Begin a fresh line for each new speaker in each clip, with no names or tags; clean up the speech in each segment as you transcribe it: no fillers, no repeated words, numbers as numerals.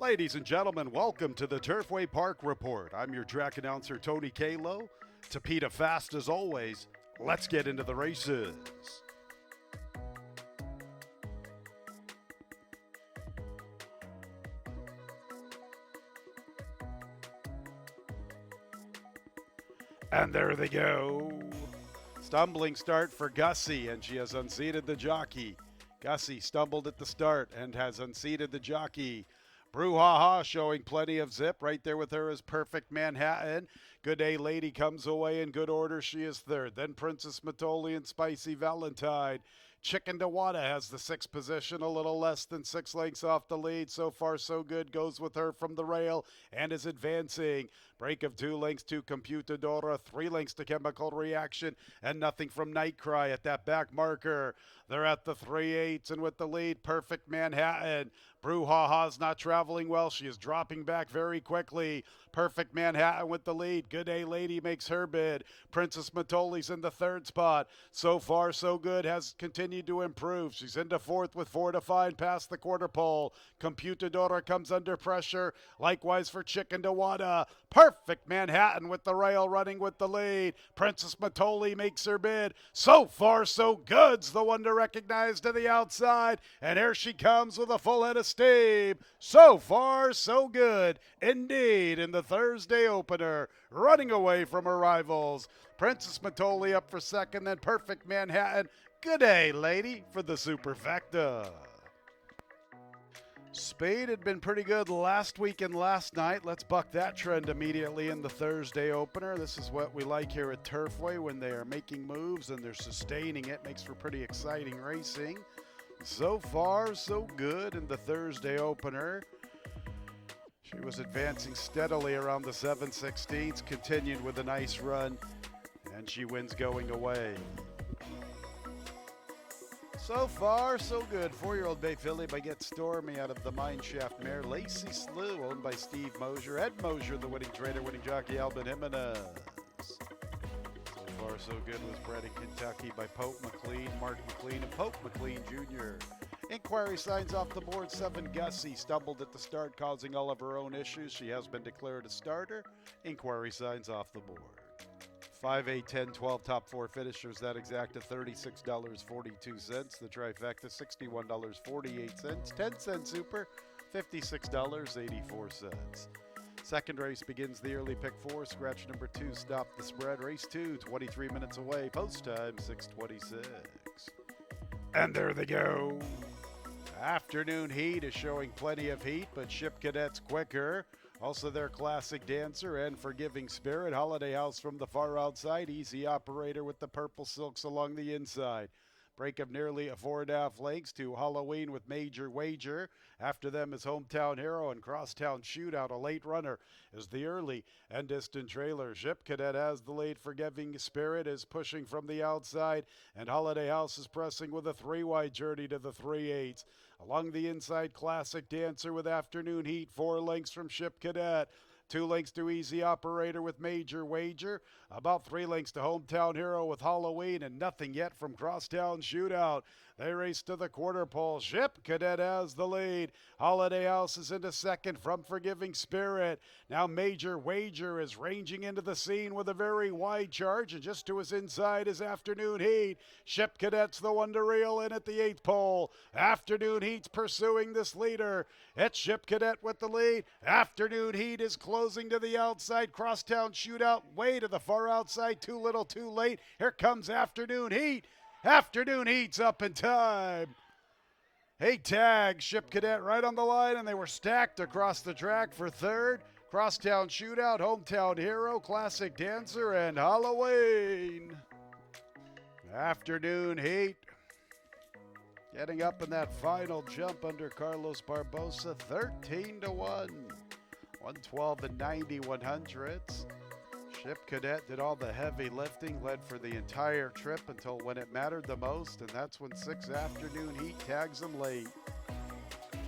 Ladies and gentlemen, welcome to the Turfway Park Report. I'm your track announcer, Tony Kalo. Tapeta fast as always. Let's get into the races. And there they go. Stumbling start for Gussie, and she has unseated the jockey. Gussie stumbled at the start and has unseated the jockey. Brouhaha showing plenty of zip. Right there with her is Perfect Manhattan. Good Day Lady comes away in good order. She is third. Then Princess Matoli and Spicy Valentine. Chicken Dewada has the sixth position, a little less than 6 lengths off the lead. So far, so good. Goes with her from the rail and is advancing. Break of 2 lengths to Computadora, 3 lengths to Chemical Reaction, and nothing from Nightcry at that back marker. They're at the 3/8 and with the lead, Perfect Manhattan. Brouhaha's not traveling well. She is dropping back very quickly. Perfect Manhattan with the lead. Good Day Lady makes her bid. Princess Matoli's in the third spot. So far, so good. Has continued to improve. She's into fourth with Fortified past the quarter pole. Computadora comes under pressure. Likewise for Chicken Dewada. Perfect Manhattan with the rail running with the lead. Princess Matoli makes her bid. So far, so good's the one to recognize to the outside. And here she comes with a full head of steam. So far, so good. Indeed, in the Thursday opener, running away from her rivals. Princess Matoli up for second, then Perfect Manhattan. Good Day Lady for the Superfecta. Speed had been pretty good last week and last night. Let's buck that trend immediately in the Thursday opener. This is what we like here at Turfway when they are making moves and they're sustaining it. Makes for pretty exciting racing. So far, so good in the Thursday opener. She was advancing steadily around the 7/16, continued with a nice run, and she wins going away. So far, so good. 4-year-old Bay Filly by Get Stormy out of the Mineshaft mare. Lacey Slew, owned by Steve Mosier. Ed Mosier, the winning trainer, winning jockey Albin Jimenez. So far, so good was bred in Kentucky by Pope McLean, Mark McLean, and Pope McLean Jr. Inquiry signs off the board. 7 Gussie stumbled at the start, causing all of her own issues. She has been declared a starter. Inquiry signs off the board. 5, 8, 10, 12 top 4 finishers. That exacta $36.42. The trifecta $61.48. 10-cent super, $56.84. Second race begins the early pick 4. Scratch number 2, stop the spread. Race 2, 23 minutes away. Post time, 6:26. And there they go. Afternoon Heat is showing plenty of heat, but Ship Cadet's quicker. Also their Classic Dancer and Forgiving Spirit. Holiday House from the far outside. Easy Operator with the purple silks along the inside. Break of nearly 4.5 lengths to Halloween with Major Wager. After them is Hometown Hero and Crosstown Shootout. A late runner is the early and distant trailer. Ship Cadet has the lead. Forgiving Spirit is pushing from the outside, and Holiday House is pressing with a 3-wide journey to the 3/8. Along the inside, Classic Dancer with Afternoon Heat. 4 lengths from Ship Cadet. 2 lengths to Easy Operator with Major Wager. About 3 lengths to Hometown Hero with Halloween, and nothing yet from Crosstown Shootout. They race to the quarter pole. Ship Cadet has the lead. Holiday House is into second from Forgiving Spirit. Now Major Wager is ranging into the scene with a very wide charge, and just to his inside is Afternoon Heat. Ship Cadet's the one to reel in at the 8th pole. Afternoon Heat's pursuing this leader. It's Ship Cadet with the lead. Afternoon Heat is closing to the outside. Crosstown Shootout way to the far outside. Too little, too late. Here comes Afternoon Heat. Afternoon Heat's up in time. Hey, tag, Ship Cadet right on the line, and they were stacked across the track for third. Crosstown Shootout, Hometown Hero, Classic Dancer, and Halloween. Afternoon Heat getting up in that final jump under Carlos Barbosa, 13-1. 112 and 90/100ths. Ship Cadet did all the heavy lifting, led for the entire trip until when it mattered the most, and that's when 6 Afternoon Heat tags them late.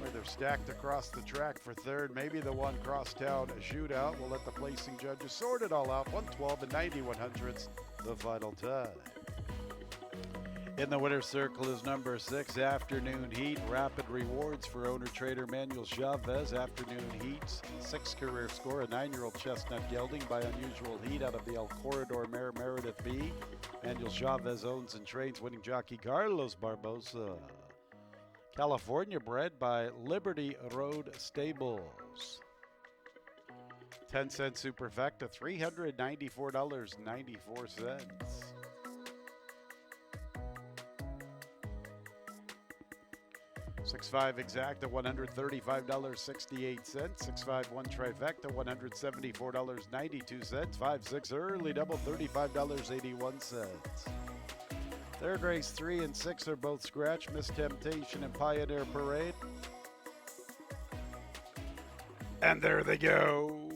Where they're stacked across the track for third, maybe the one Crosstown Shootout. We'll let the placing judges sort it all out. 112 and 90/100ths, the final time. In the winner's circle is number 6, Afternoon Heat. Rapid rewards for owner-trader Manuel Chavez. Afternoon Heat's 6th career score, a 9-year-old chestnut gelding by Unusual Heat out of the El Corredor mare Meredith B. Manuel Chavez owns and trains winning jockey Carlos Barbosa. California bred by Liberty Road Stables. 10-cent superfecta, $394.94. 6-5 exacta, $135.68. 6-5 one trifecta, $174.92. 5-6 early double, $35.81. Third race 3 and 6 are both scratch. Miss Temptation and Pioneer Parade. And there they go.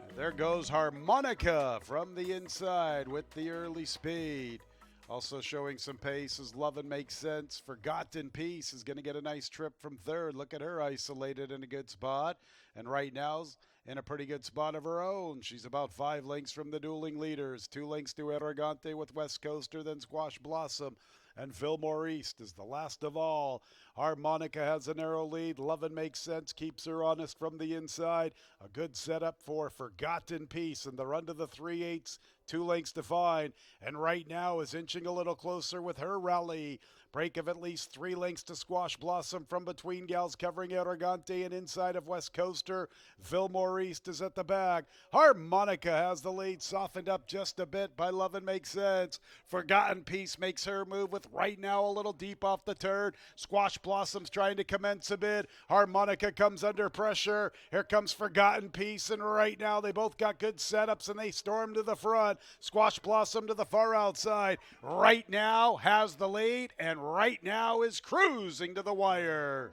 And there goes Harmonica from the inside with the early speed. Also showing some pace is Love and Makes Sense. Forgotten Peace is going to get a nice trip from third. Look at her isolated in a good spot. And right now's in a pretty good spot of her own. She's about 5 lengths from the dueling leaders. 2 lengths to Arrogante with West Coaster, then Squash Blossom. And Fillmore East is the last of all. Harmonica has a narrow lead. Love and Makes Sense keeps her honest from the inside. A good setup for Forgotten Peace. And the run to the 3/8, 2 lengths to find. And right now is inching a little closer with her rally. Break of at least 3 lengths to Squash Blossom from between gals covering Arrogante and inside of West Coaster. Fillmore East is at the back. Harmonica has the lead, softened up just a bit by Love and Makes Sense. Forgotten Peace makes her move with right now a little deep off the turn. Squash Blossom's trying to commence a bit. Harmonica comes under pressure. Here comes Forgotten Peace, and right now they both got good setups and they storm to the front. Squash Blossom to the far outside. Right now has the lead and right now is cruising to the wire.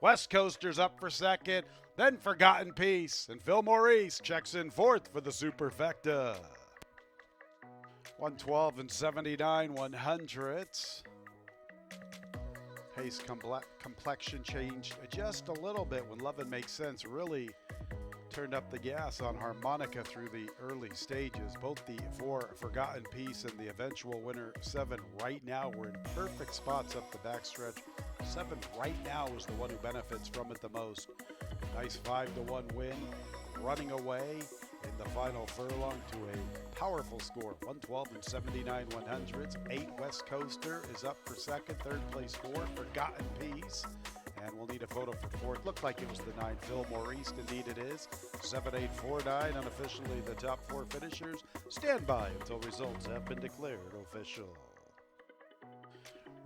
West Coaster's up for second, then Forgotten Peace, and Fillmore East checks in fourth for the Superfecta. 112 and 79 100ths. Pace complexion changed just a little bit when Love and Makes Sense really turned up the gas on Harmonica through the early stages. Both the 4 Forgotten Peace and the eventual winner 7 right now were in perfect spots up the backstretch. 7 right now is the one who benefits from it the most. Nice 5-1 win, running away in the final furlong to a powerful score, 112 and 79 100ths. 8 West Coaster is up for second. Third place 4 Forgotten Peace. And we'll need a photo for fourth. Looked like it was the 9 Fillmore East. Indeed it is. 7, 8, 4, 9, unofficially the top 4 finishers. Stand by until results have been declared official.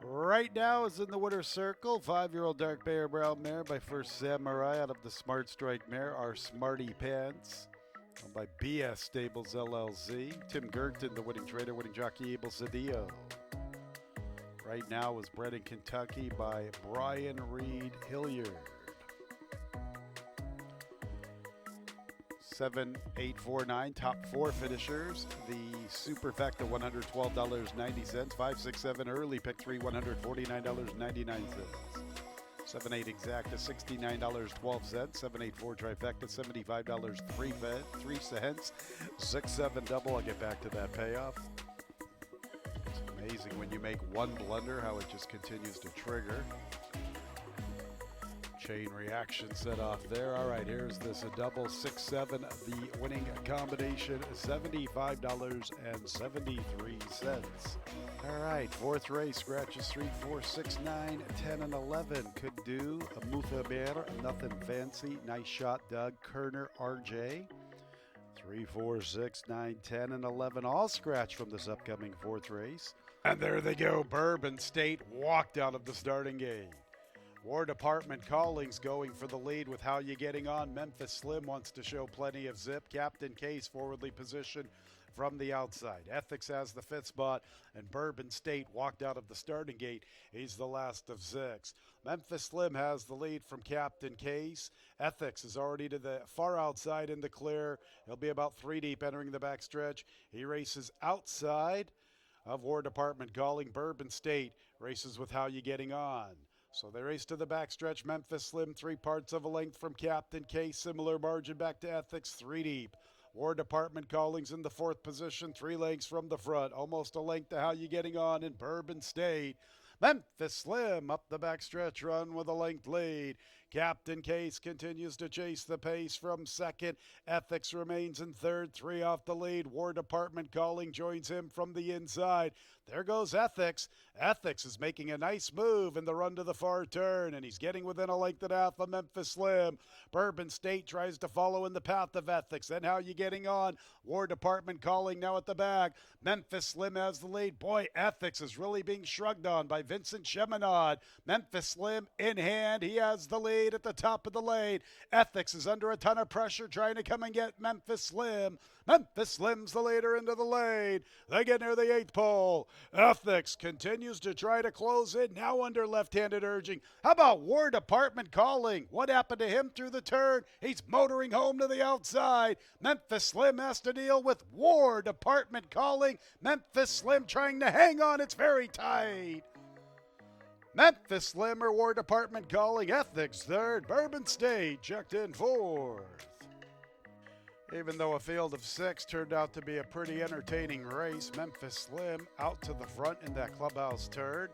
Right now is in the winner's circle. 5-year-old dark bear brown mare by First Samurai out of the Smart Strike mare, our Smarty Pants. Owned by BS Stables LLC. Tim Gerton, the winning trader, winning jockey Abel Cedillo. Right now is bred in Kentucky by Brian Reed Hilliard. 7, 8, 4, 9, top 4 finishers. The Superfecta, $112.90. 5, 6, 7 early pick 3, $149.99. 7, 8 exacta, $69.12. 7, 8, 4 trifecta, $75.03. 6, 7 double. I'll get back to that payoff. Amazing when you make one blunder, how it just continues to trigger. Chain reaction set off there. All right, here's this a double 6, 7. The winning combination, $75.73. All right, fourth race, scratches 3, 4, 6, 9, 10, and 11. Could do a Mutha Bear, nothing fancy. Nice shot, Doug Kerner, RJ. 3, 4, 6, 9, 10, and 11 all scratch from this upcoming fourth race. And there they go. Bourbon State walked out of the starting gate. War Department Callings going for the lead with How You Getting On. Memphis Slim wants to show plenty of zip. Captain Case forwardly positioned from the outside. Ethics has the 5th spot, and Bourbon State walked out of the starting gate. He's the last of 6. Memphis Slim has the lead from Captain Case. Ethics is already to the far outside in the clear. He'll be about 3 deep entering the backstretch. He races outside of War Department Calling. Bourbon State races with How You Getting On. So they race to the backstretch. Memphis Slim 3 parts of a length from Captain Case. Similar margin back to Ethics, 3 deep. War Department Calling's in the 4th position, 3 lengths from the front. Almost a length to How You Getting On in Bourbon State. Memphis Slim up the backstretch run with a length lead. Captain Case continues to chase the pace from 2nd. Ethics remains in 3rd, 3 off the lead. War Department Calling joins him from the inside. There goes Ethics. Ethics is making a nice move in the run to the far turn, and he's getting within a length and a half of Memphis Slim. Bourbon State tries to follow in the path of Ethics. Then How You Getting On? War Department Calling now at the back. Memphis Slim has the lead. Boy, Ethics is really being shrugged on by Vincent Cheminade. Memphis Slim in hand. He has the lead at the top of the lane. Ethics is under a ton of pressure trying to come and get Memphis Slim. Memphis Slim's the leader into the lane. They get near the 8th pole. Ethics continues to try to close in, now under left-handed urging. How about War Department Calling? What happened to him through the turn? He's motoring home to the outside. Memphis Slim has to deal with War Department Calling. Memphis Slim trying to hang on. It's very tight. Memphis Slim or War Department Calling. Ethics 3rd. Bourbon State checked in 4th. Even though a field of 6 turned out to be a pretty entertaining race, Memphis Slim out to the front in that clubhouse turn.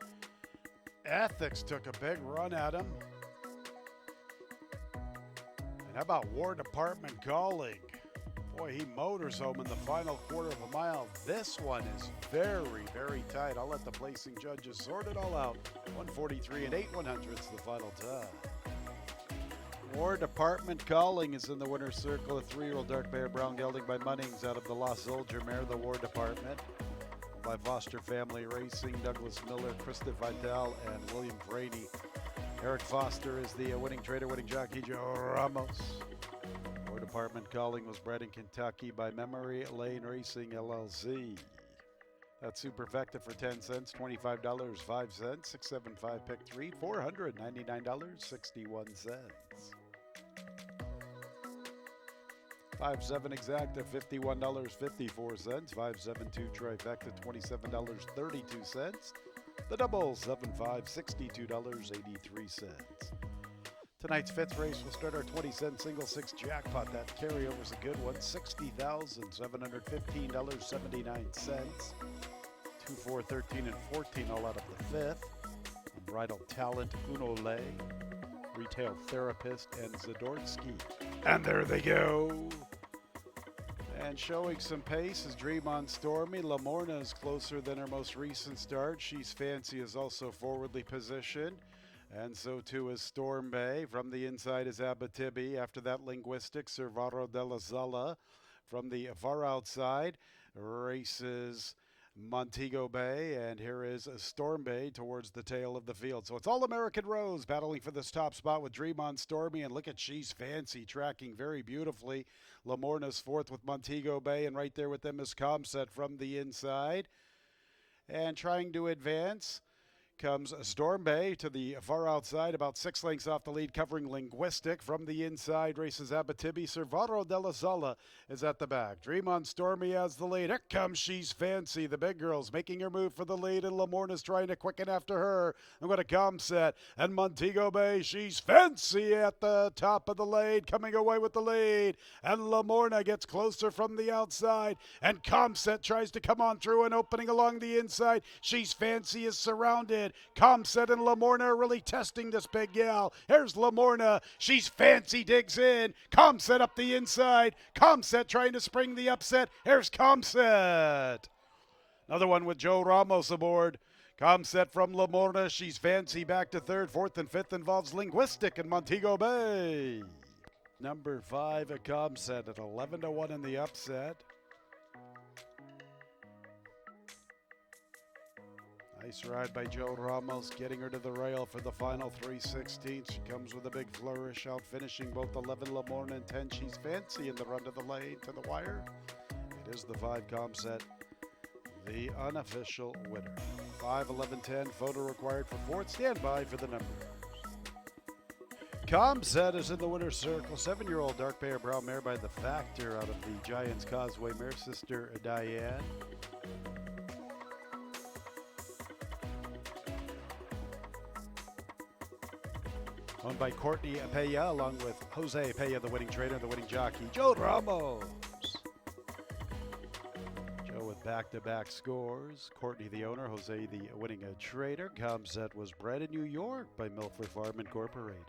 Ethics took a big run at him. And how about War Department Calling? Boy, he motors home in the final quarter of a mile. This one is very, very tight. I'll let the placing judges sort it all out. 143 and 8/100ths the final time. War Department Calling is in the winner's circle. A 3-year-old dark bear brown gelding by Munnings out of the Lost Soldier mare, the War Department. By Foster Family Racing, Douglas Miller, Krista Vidal, and William Frady. Eric Foster is the winning trader, winning jockey, Joe Ramos. War Department Calling was bred in Kentucky by Memory Lane Racing, LLC. That's Superfecta for 10 cents, $25, 5 cents, 675 pick 3, $499.61. 5-7 exacta, $51.54. 5-7-2 trifecta, $27.32. The double, 7-5, $62.83. Tonight's 5th race will start our 20-cent single 6 jackpot. That carryover's a good one, $60,715.79. 2, 4, 13, and 14 all out of the 5th. Unbridled Talent, Uno Lay, Retail Therapist, and Zadorsky. And there they go. And showing some pace is Dream on Stormy. Lamorna is closer than her most recent start. She's Fancy is also forwardly positioned. And so too is Storm Bay. From the inside is Abitibi. After that, Linguistic, Servaro della Zalla. From the far outside races Montego Bay, and here is Storm Bay towards the tail of the field. So it's all American Rose battling for this top spot with Dream on Stormy, and look at She's Fancy tracking very beautifully. Lamorna's 4th with Montego Bay, and right there with them is Comset from the inside. And trying to advance comes Storm Bay to the far outside, about 6 lengths off the lead, covering Linguistic. From the inside races Abitibi. Servaro della Zalla is at the back. Dream on Stormy has the lead. Here comes She's Fancy. The big girl's making her move for the lead, and Lamorna's trying to quicken after her. I'm going to Comset and Montego Bay. She's Fancy at the top of the lane, coming away with the lead. And Lamorna gets closer from the outside, and Comset tries to come on through and opening along the inside. She's Fancy is surrounded. Comset and Lamorna are really testing this big gal. Here's Lamorna. She's Fancy digs in. Comset up the inside. Comset trying to spring the upset. Here's Comset. Another one with Joe Ramos aboard. Comset from Lamorna. She's Fancy back to 3rd. 4th and 5th involves Linguistic and Montego Bay. Number 5 at Comset at 11-1 in the upset. Nice ride by Joe Ramos, getting her to the rail for the final 3/16. She comes with a big flourish, out finishing both 11 Lamorna and 10 She's Fancy in the run to the lane to the wire. It is the 5 Comset, the unofficial winner. 5, 11, 10, photo required for 4th. Stand by for the numbers. Comset is in the winner's circle. 7-year-old dark bear brown mare by the Factor out of the Giants Causeway mare, Sister Diane. Owned by Courtney Apella, along with Jose Apella, the winning trainer, the winning jockey, Joe Ramos. back-to-back scores. Courtney, the owner, Jose, the winning trader. Comset was bred in New York by Milford Farm Incorporated.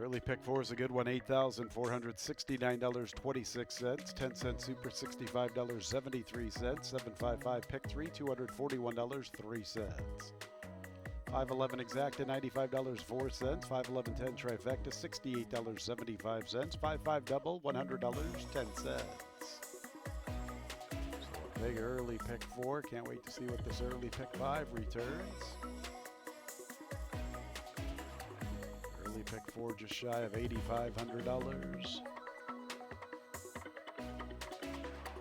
Early pick four is a good one, $8,469.26. 10-cent super, $65.73. 755 pick three, $241.03. 511 exacta, $95.04. 511 10 trifecta, $68.75. 55 double, $100.10. Big early pick four. Can't wait to see what this early pick five returns. Early pick four just shy of $8,500.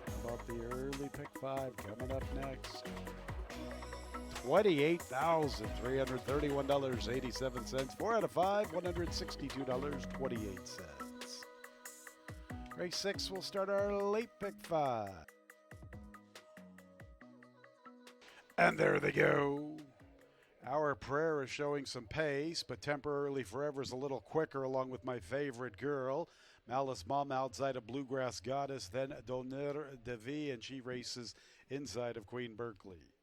How about the early pick five coming up next? $28,331.87. 4 out of 5, $162.28. Race 6 will start our late pick five. And there they go. Our Prayer is showing some pace, but Temporarily Forever is a little quicker, along with my favorite girl, Malice Mama, outside of Bluegrass Goddess, then Donneur de Vie, and she races inside of Queen Berkeley.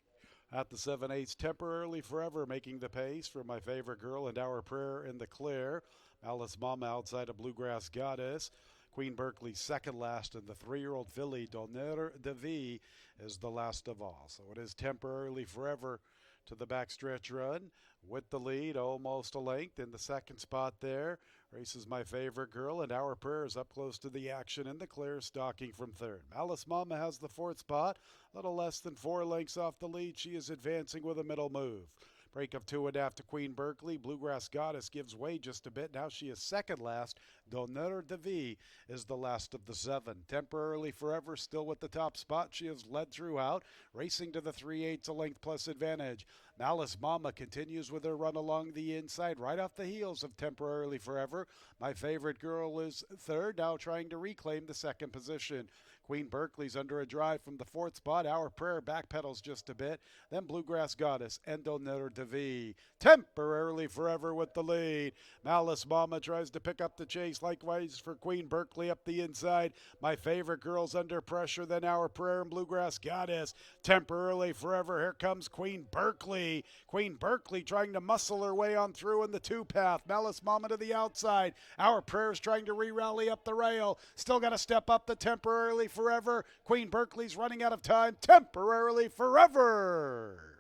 At the 7/8, Temporarily Forever making the pace for my favorite girl and Our Prayer in the clear. Malice Mama outside of Bluegrass Goddess. Queen Berkeley second last, and the 3-year-old filly Donneur de Vie is the last of all. So it is Temporarily Forever to the backstretch run with the lead, almost a length in the second spot there. Races my favorite girl, and Our Prayer is up close to the action in the clear, stalking from third. Malice Mama has the fourth spot, a little less than 4 lengths off the lead. She is advancing with a middle move. Break of 2.5 to Queen Berkeley. Bluegrass Goddess gives way just a bit. Now she is second last. Donneur de Vie is the last of the 7. Temporarily Forever still with the top spot. She has led throughout, racing to the 3/8 a length plus advantage. Malice Mama continues with her run along the inside, right off the heels of Temporarily Forever. My favorite girl is third, now trying to reclaim the second position. Queen Berkeley's under a drive from the fourth spot. Our Prayer backpedals just a bit. Then Bluegrass Goddess and Donneur de Vie. Temporarily Forever with the lead. Malice Mama tries to pick up the chase. Likewise for Queen Berkeley up the inside. My favorite girl's under pressure. Then Our Prayer and Bluegrass Goddess. Temporarily Forever. Here comes Queen Berkeley. Queen Berkeley trying to muscle her way on through in the 2-path. Malice Mama to the outside. Our Prayer's trying to re-rally up the rail. Still got to step up the Temporarily Forever. Queen Berkeley's running out of time. Temporarily Forever.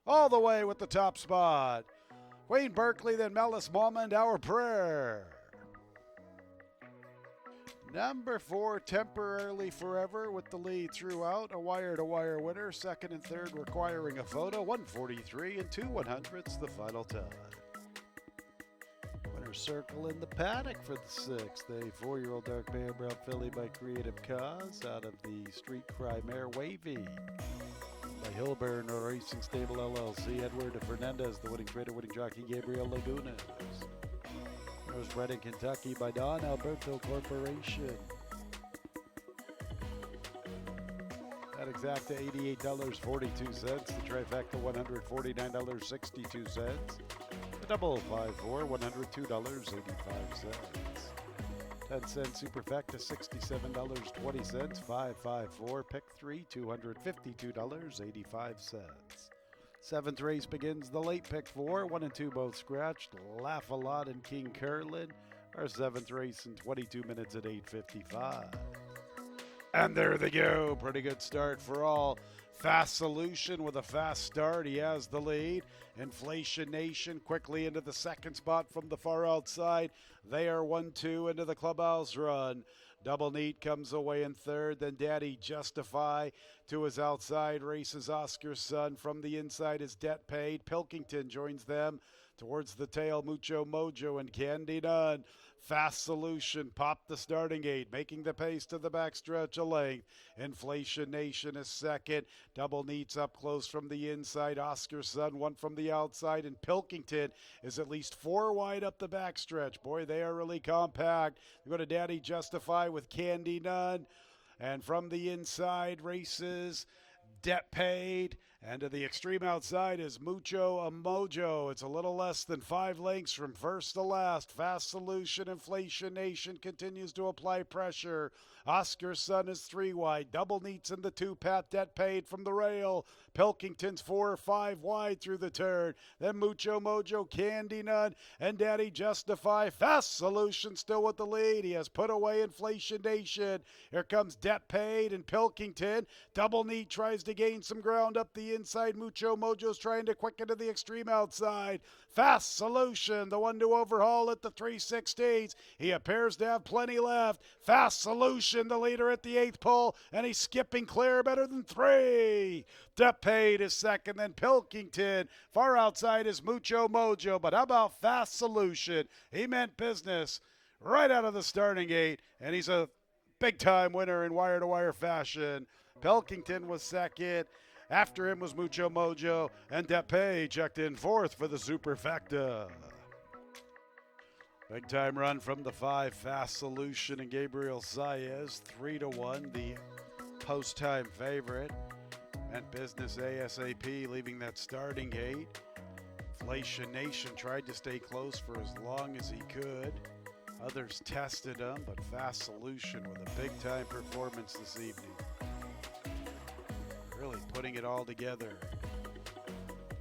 All the way with the top spot. Queen Berkeley, then Malice Mama and Our Prayer. Number 4, Temporarily Forever with the lead throughout. A wire-to-wire winner. Second and third requiring a photo. 143 and 2/100ths the final time. Winner's circle in the paddock for the 6th. A 4-year-old dark bay brown filly by Creative Cause out of the Street Cry mare Wavy. By Hilburn Racing Stable LLC. Edward Fernandez, the winning trader, winning jockey Gabriel Lagunas. Was bred in Kentucky by Don Alberto Corporation. That exacta $88.42. The trifecta $149.62. The double 5-4 $102.85. 10-cent superfecta $67.20. 554 pick 3 $252.85. 7th race begins the late pick 4. 1 and 2 both scratched. Laugh a Lot and King Curlin. Our 7th race in 22 minutes at 8:55. And there they go. Pretty good start for all. Fast Solution with a fast start. He has the lead. Inflation Nation quickly into the second spot from the far outside. They are 1-2 into the clubhouse run. Double Neat comes away in third. Then Daddy Justify to his outside. Races Oscar's Son. From the inside is Debt Paid. Pilkington joins them. Towards the tail, Mucho Mojo and Candy Nunn. Fast Solution popped the starting gate, making the pace to the backstretch a length. Inflation Nation is second. Double Neat's up close from the inside. Oscar's Son, one from the outside. And Pilkington is at least 4 wide up the backstretch. Boy, they are really compact. We go to Daddy Justify with Candy Nunn. And from the inside races Debt Paid And to the extreme outside is Mucho Mojo. It's a little less than 5 lengths from first to last. Fast Solution, Inflation Nation continues to apply pressure. Oscar's Son is 3 wide. Double Neats in the 2. Pat Debt Paid from the rail. Pilkington's 4 or 5 wide through the turn. Then Mucho Mojo, Candy Nut, and Daddy Justify. Fast Solution still with the lead. He has put away Inflation Nation. Here comes Debt Paid and Pilkington. Double Neat tries to gain some ground up the inside. Mucho Mojo's trying to quicken to the extreme outside. Fast Solution, the one to overhaul at the 3/16. He appears to have plenty left. Fast Solution, the leader at the 8th pole, and he's skipping clear better than 3. Debt Paid is second, then Pilkington. Far outside is Mucho Mojo, but how about Fast Solution? He meant business right out of the starting gate, and he's a big-time winner in wire-to-wire fashion. Pilkington was second. After him was Mucho Mojo, and Debt Paid checked in 4th for the Superfecta. Big time run from the 5, Fast Solution and Gabriel Saez, 3-1, the post-time favorite. Meant business ASAP, leaving that starting gate. Inflation Nation tried to stay close for as long as he could. Others tested him, but Fast Solution with a big-time performance this evening. Really putting it all together.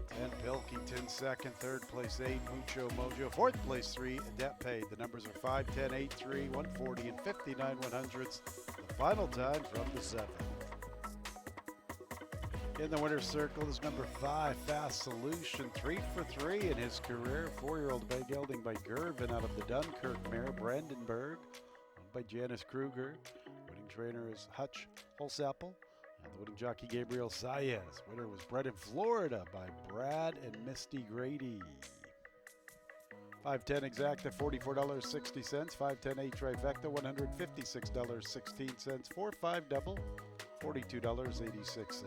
10 Pilkington second, 3rd place 8 Mucho Mojo, 4th place 3 Debt Paid. The numbers are 5, 10, 8, 3, 140, and 59 100ths. The final time from the 7th. In the winner's circle is number 5, Fast Solution, 3 for 3 in his career. 4-year-old by gelding by Gervin out of the Dunkirk mare, Brandenburg, owned by Janice Kruger. Winning trainer is Hutch Holsapple. And the winning jockey, Gabriel Saez. Winner was bred in Florida by Brad and Misty Grady. 5-10 exacta, $44.60. 5-10 8 trifecta, $156.16. 4-5 double, $42.86.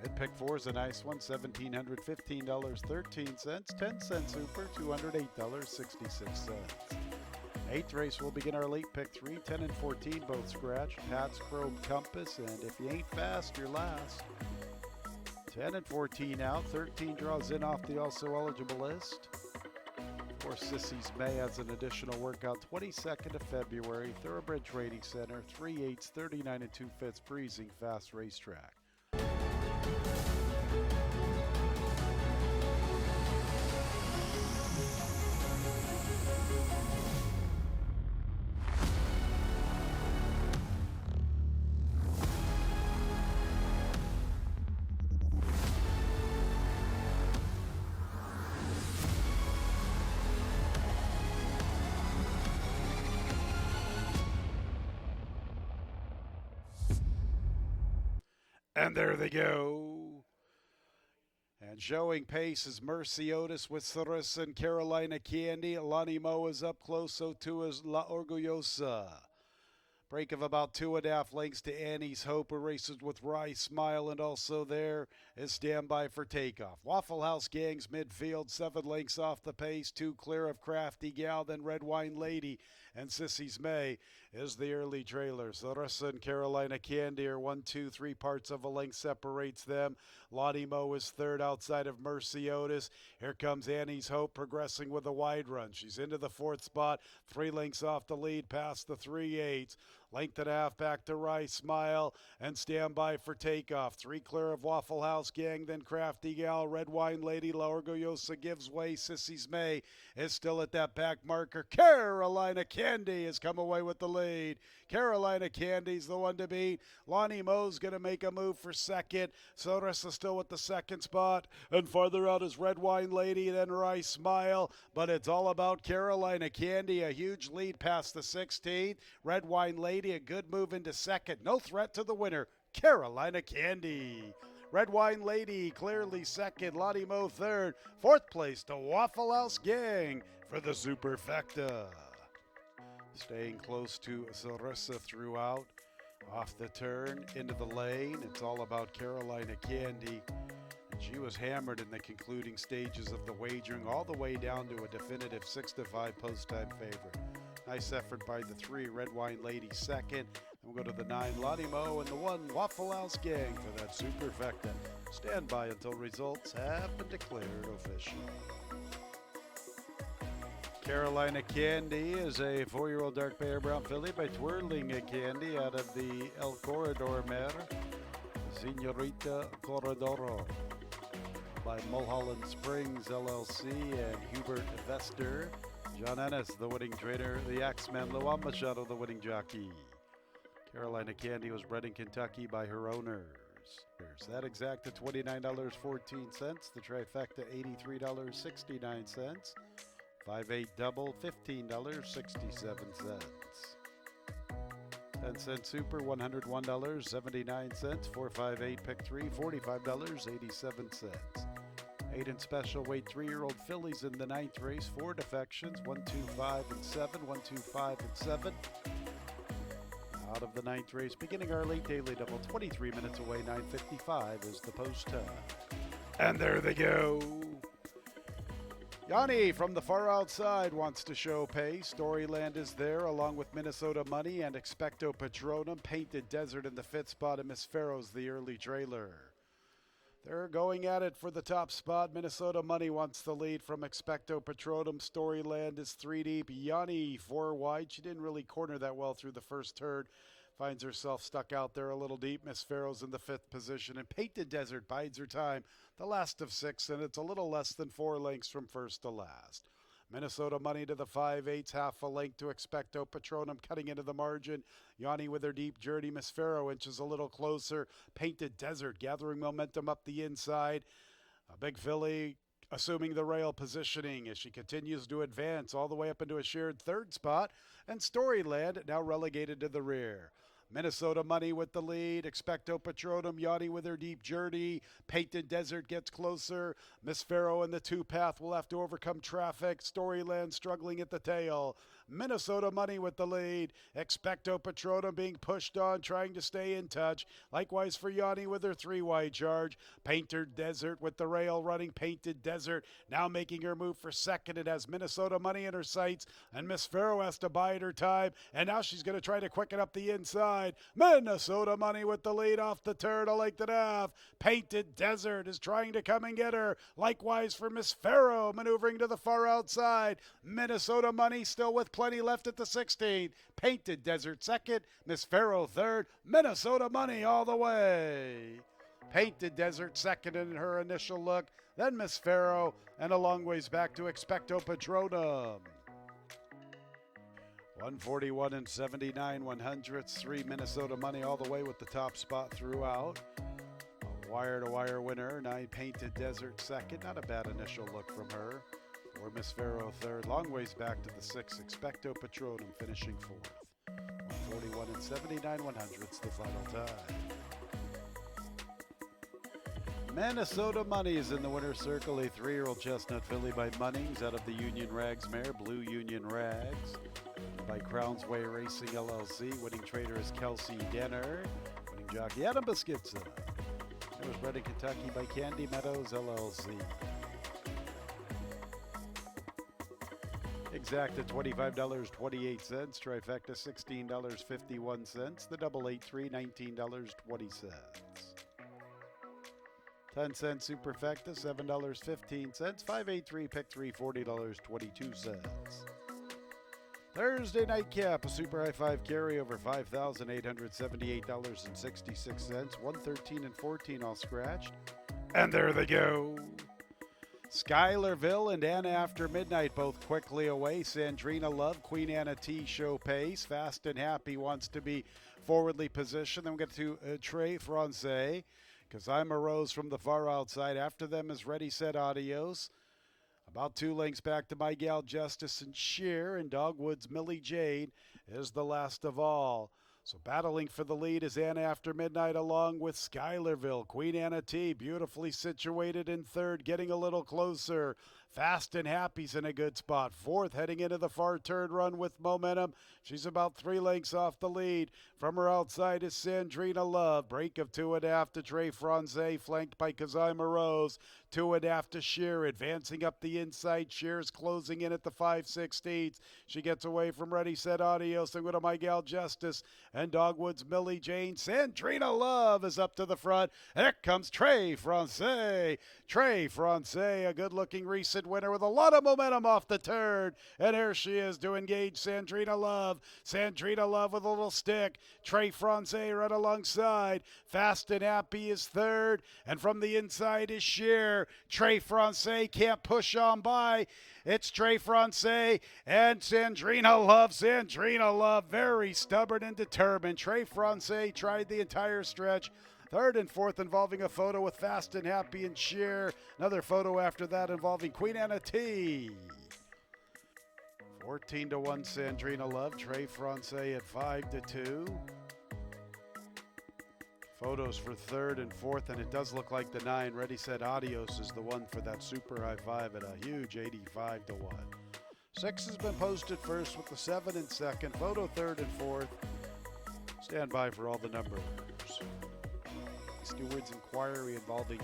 Mid-pick 4 is a nice one, $1,715, $13. 10-cent super, $208.66. 8th race will begin our late pick 3, 10 and 14 both scratch. Pat's Chrome Compass, and if you ain't fast, you're last. 10 and 14 out, 13 draws in off the also eligible list. Of course, Sissy's May has an additional workout 22nd of February, Thoroughbred Trading Center, 3/8, 39 and 2/5 freezing fast racetrack. And there they go. And showing pace is Mercy Otis with Sarissa and Carolina Candy. Lonnie Moe is up close, so too is La Orgullosa. Break of about 2.5 lengths to Annie's Hope, who races with Rye Smile, and also there is Standby for Takeoff. Waffle House Gang's midfield, 7 lengths off the pace, 2 clear of Crafty Gal, then Red Wine Lady and Sissy's May is the early trailer. Sarissa and Carolina Candy are 1, 2, 3 parts of a length separates them. Lonnie Moe is third outside of Mercy Otis. Here comes Annie's Hope progressing with a wide run. She's into the 4th spot, 3 lengths off the lead past the 3/8. Length and a half back to Rice Smile and Standby for Takeoff. 3 clear of Waffle House Gang, then Crafty Gal, Red Wine Lady, La Orgullosa gives way. Sissy's May is still at that back marker. Carolina Candy has come away with the lead. Carolina Candy's the one to beat. Lonnie Moe's going to make a move for second. Sarissa still with the 2nd spot. And farther out is Red Wine Lady, then Rice Smile. But it's all about Carolina Candy. A huge lead past the 16th. Red Wine Lady, a good move into second. No threat to the winner, Carolina Candy. Red Wine Lady clearly second. Lonnie Moe third. 4th place to Waffle House Gang for the Superfecta. Staying close to Sarissa throughout. Off the turn, into the lane. It's all about Carolina Candy. And she was hammered in the concluding stages of the wagering, all the way down to a definitive 6-5 post-time favorite. Nice effort by the 3, Red Wine Lady second. And we're go to the 9 Lonnie Mo and the 1 Waffle House Gang for that superfecta. Stand by until results have been declared official. Carolina Candy is a 4-year-old dark bear brown filly by Twirling a Candy out of the El Corredor mare, Senorita Corredoro, by Mulholland Springs LLC and Hubert Vester. John Ennis, the winning trainer, the Axeman Luan Machado, the winning jockey. Carolina Candy was bred in Kentucky by her owners. That exacta $29.14, the trifecta $83.69, 5/8 double $15.67. 10-cent super $101.79, 4/5/8 pick 3 $45.87. 8 and special weight 3-year-old fillies in the 9th race, 4 defections, 1, 2, 5, and 7, 1, 2, 5, and 7. Out of the 9th race, beginning our late daily double, 23 minutes away, 9:55 is the post time. And there they go. Yanni from the far outside wants to show pace. Storyland is there along with Minnesota Money and Expecto Patronum. Painted Desert in the 5th spot, and Miss Pharaoh's the early trailer. They're going at it for the top spot. Minnesota Money wants the lead from Expecto Patronum. Storyland is 3 deep. Yanni 4 wide. She didn't really corner that well through the first turn. Finds herself stuck out there a little deep. Miss Pharaoh's in the 5th position. And Painted Desert bides her time. The last of 6, and it's a little less than 4 lengths from first to last. Minnesota Money to the 5/8, half a length to Expecto Patronum, cutting into the margin. Yanni with her deep journey. Miss Pharaoh inches a little closer. Painted Desert gathering momentum up the inside. A big filly assuming the rail positioning as she continues to advance all the way up into a shared 3rd spot. And Storyland now relegated to the rear. Minnesota Money with the lead. Expecto Patronum, Yanni with her deep journey. Painted Desert gets closer. Miss Pharaoh in the 2-path will have to overcome traffic. Storyland struggling at the tail. Minnesota Money with the lead. Expecto Patronum being pushed on, trying to stay in touch. Likewise for Yanni with her 3-wide charge. Painted Desert with the rail running. Painted Desert now making her move for 2nd. It has Minnesota Money in her sights, and Miss Pharaoh has to bide her time, and now she's going to try to quicken up the inside. Minnesota Money with the lead off the turn, a length and a half. Painted Desert is trying to come and get her. Likewise for Miss Pharaoh, maneuvering to the far outside. Minnesota Money still with plenty left at the 16th. Painted Desert 2nd, Miss Pharaoh 3rd. Minnesota Money all the way. Painted Desert 2nd in her initial look, then Miss Pharaoh, and a long ways back to Expecto Patronum. 141 and 79/100ths, 3 Minnesota Money all the way with the top spot throughout. A wire-to-wire winner, 9 Painted Desert 2nd. Not a bad initial look from her. 4 Miss Pharaoh 3rd. Long ways back to the 6 Expecto Patronum finishing 4th. 141 and 79/100ths the final time. Minnesota Money is in the winner's circle, a 3-year-old chestnut filly by Munnings out of the Union Rags mare, Blue Union Rags. By Crownsway Racing LLC. Winning trader is Kelsey Denner. Winning jockey Adam Biscuitza. It was bred in Kentucky by Candy Meadows LLC. Exacta $25.28. Trifecta $16.51. The double 8-3 $19.20. 10-cent superfecta $7.15. 5/8-3 pick 3 $40.22. Thursday nightcap, a super high 5 carryover, $5,878.66, 113 and 14 all scratched. And there they go. Schuylerville and Anna After Midnight both quickly away. Sandrina Love, Queen Anna T show pace. Fast and Happy wants to be forwardly positioned. Then we get to Trey Francais. Because I'm a Rose from the far outside. After them is Ready, Set, Adios. About 2 lengths back to My Gal Justice and Sheer, and Dogwood's Millie Jade is the last of all. So battling for the lead is Anna After Midnight along with Schuylerville. Queen Anna T, beautifully situated in 3rd, getting a little closer. Fast and Happy's in a good spot. 4th, heading into the far turn run with momentum. She's about 3 lengths off the lead. From her outside is Sandrina Love. Break of 2.5 to Trey Francais, flanked by Kazima Rose. 2.5 to Sheer, advancing up the inside. Sheer's closing in at the 5/16. She gets away from Ready, Set, Adios. They go to My Gal Justice. and Dogwood's Millie Jane. Sandrina Love is up to the front. And here comes Trey France. Trey France, a good-looking recent winner with a lot of momentum off the turn. And here she is to engage Sandrina Love. Sandrina Love with a little stick. Trey France right alongside. Fast and Happy is third. And from the inside is Sheer. Trey France can't push on by. It's Trey France and Sandrina Love. Sandrina Love, very stubborn and determined. Trey France tried the entire stretch. Third and fourth involving a photo with Fast and Happy and Sheer. Another photo after that involving Queen Anna T. 14-1 Sandrina Love. Trey France at 5-2. Photos for third and fourth, and it does look like the 9, Ready Set Adios, is the one for that super high five at a huge 85-1. 6 has been posted first with the 7 in second. Photo third and fourth. Stand by for all the numbers. Steward's inquiry involving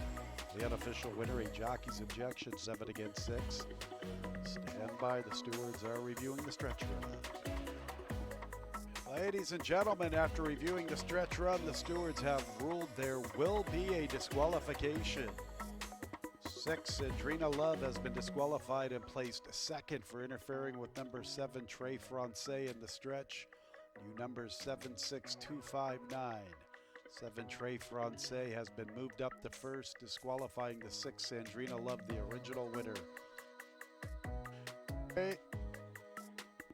the unofficial winner, a jockey's objection, 7 against 6. Stand by, the stewards are reviewing the stretch run. Ladies and gentlemen, after reviewing the stretch run, the stewards have ruled there will be a disqualification. 6, Sandrina Love has been disqualified and placed second for interfering with number 7, Trey France in the stretch. New number 76259. 7, Trey France has been moved up to first, disqualifying the 6, Sandrina Love, the original winner.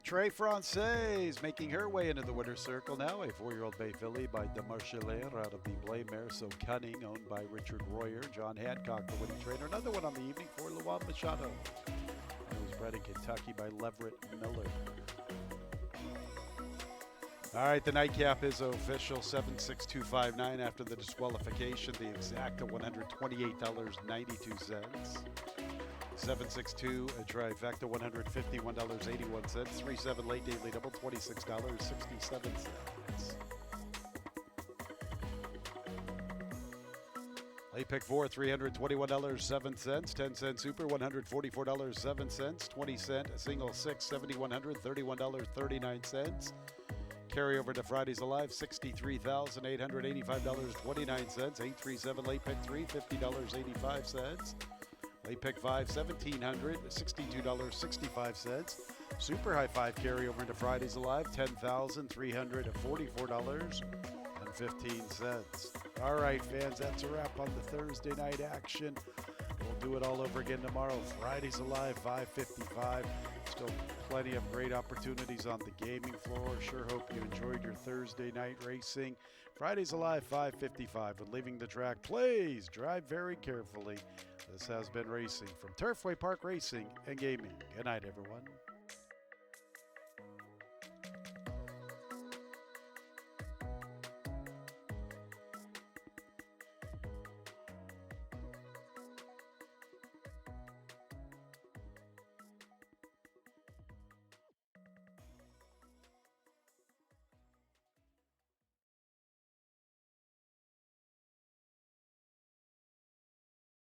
Trey France is making her way into the winner's circle now. A 4-year-old bay filly by De Marchelaire out of the Blame Mare So Cunning, owned by Richard Royer. John Hancock, the winning trainer. Another one on the evening for Luan Machado. It was bred in Kentucky by Leverett Miller. All right, the nightcap is official. 76259 after the disqualification. The exact at $128.92. 762 a trifecta, $151.81. 3-7 late daily double, $26.67. Late pick 4, $321.07. 10-cent super, $144.07. 20-cent single 6, $7,131.39. Carry over to Fridays Alive, $63,885.29. 837 late pick 3, $50.85. Late pick 5, $1,762.65. Super high 5 carry over into Fridays Alive, $10,344.15. All right, fans, that's a wrap on the Thursday night action. We'll do it all over again tomorrow. Fridays Alive, 5:55. Still plenty of great opportunities on the gaming floor. Sure hope you enjoyed your Thursday night racing. Fridays Alive, 5:55. When leaving the track, please drive very carefully. This has been Racing from Turfway Park Racing and Gaming. Good night, everyone.